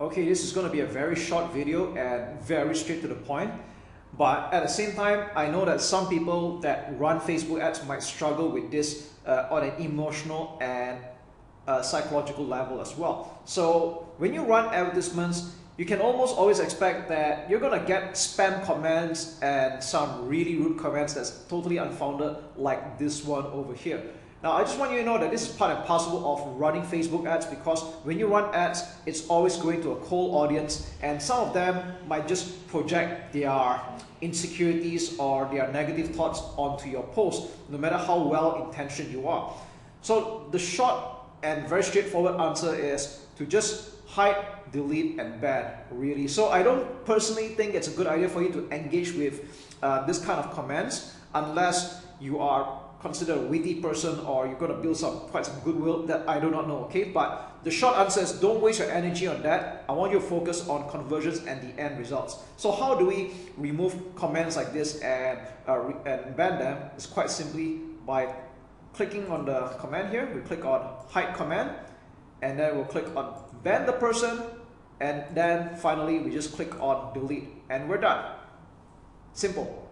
Okay, this is going to be a very short video and very straight to the point. But at the same time, I know that some people that run Facebook ads might struggle with this on an emotional and psychological level as well. So when you run advertisements, you can almost always expect that you're going to get spam comments and some really rude comments that's totally unfounded, like this one over here. Now, I just want you to know that this is part and parcel of running Facebook ads, because when you run ads, it's always going to a cold audience, and some of them might just project their insecurities or their negative thoughts onto your post, no matter how well intentioned you are. So the short and very straightforward answer is to just hide, delete, and ban, really. So I don't personally think it's a good idea for you to engage with this kind of comments unless you are considered a witty person or you're going to build quite some goodwill. That I do not know, okay? But the short answer is don't waste your energy on that. I want you to focus on conversions and the end results. So how do we remove comments like this and ban them? It's quite simply by clicking on the command here. We click on hide command, and then we'll click on ban the person, and then finally we just click on delete, and we're done. Simple.